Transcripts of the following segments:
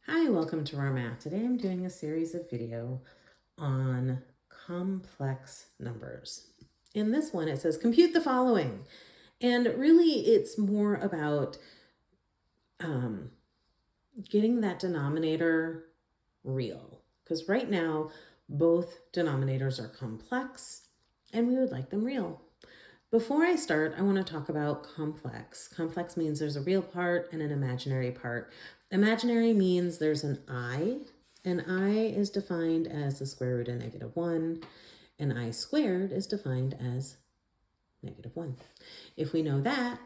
Hi, welcome to our math. Today I'm doing a series of video on complex numbers. In this one it says compute the following, and really it's more about getting that denominator real, because right now both denominators are complex and we would like them real. Before I start, I want to talk about complex. Complex means there's a real part and an imaginary part. Imaginary means there's an I, and I is defined as the square root of -1, and I squared is defined as -1. If we know that,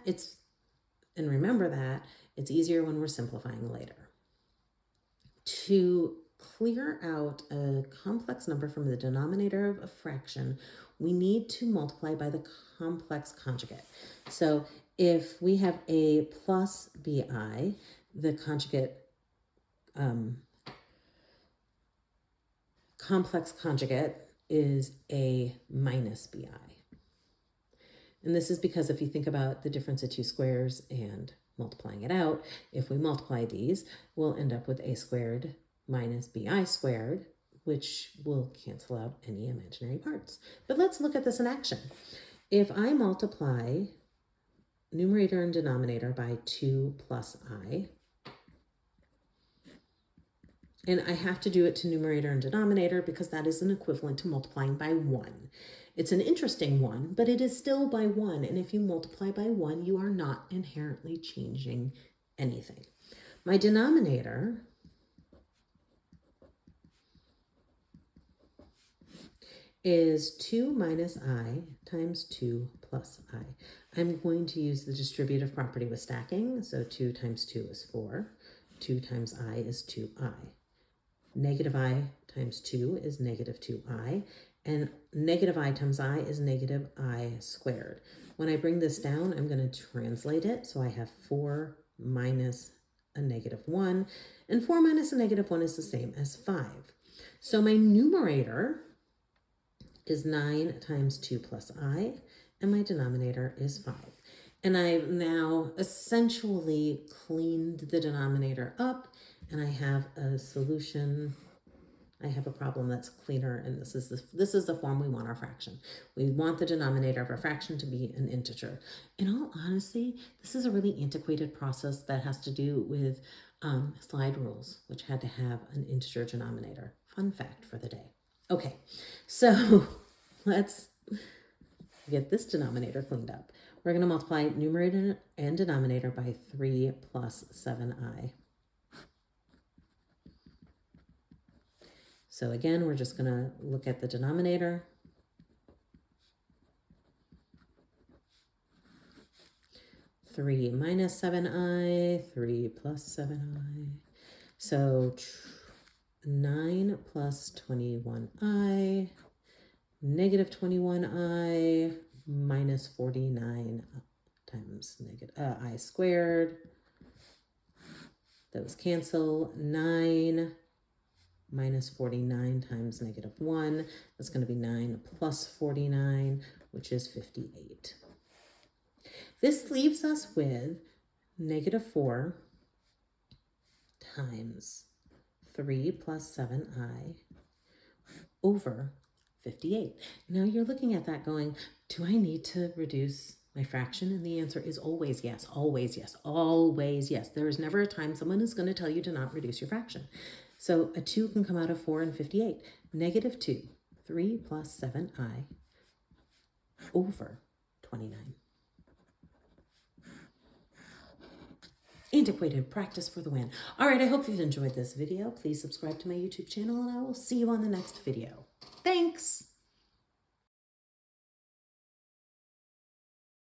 and remember that, it's easier when we're simplifying later. To clear out a complex number from the denominator of a fraction, we need to multiply by the complex conjugate. So if we have a plus bi, the conjugate, complex conjugate is a minus bi. And this is because if you think about the difference of two squares and multiplying it out, if we multiply these, we'll end up with a squared minus bi squared, which will cancel out any imaginary parts. But let's look at this in action. If I multiply numerator and denominator by 2 plus I, and I have to do it to numerator and denominator because that is an equivalent to multiplying by 1. It's an interesting one, but it is still by 1. And if you multiply by 1, you are not inherently changing anything. My denominator is 2 minus I times 2 plus I. I'm going to use the distributive property with stacking. So 2 times 2 is 4. 2 times I is 2I. Negative I times 2 is negative 2I. And negative I times I is negative I squared. When I bring this down, I'm going to translate it. So I have 4 minus a -1. And 4 minus a -1 is the same as 5. So my numerator is 9 times 2 plus I, and my denominator is 5. And I've now essentially cleaned the denominator up, and I have a solution. I have a problem that's cleaner, and this is the form we want our fraction. We want the denominator of our fraction to be an integer. In all honesty, this is a really antiquated process that has to do with slide rules, which had to have an integer denominator. Fun fact for the day. Okay, so let's get this denominator cleaned up. We're going to multiply numerator and denominator by 3 plus 7i. So again, we're just going to look at the denominator. Three minus 7i, 3 plus 7i. So 9 plus 21i, negative 21i, minus 49 times negative I squared. Those cancel. 9 minus 49 times -1. That's going to be 9 plus 49, which is 58. This leaves us with -4 times 3 plus 7i over 58. Now you're looking at that going, do I need to reduce my fraction? And the answer is always yes, always yes, always yes. There is never a time someone is going to tell you to not reduce your fraction. So a 2 can come out of 4 and 58. -2, 3 plus 7i over 29. Antiquated practice for the win. All right, I hope you've enjoyed this video. Please subscribe to my YouTube channel, and I will see you on the next video. Thanks.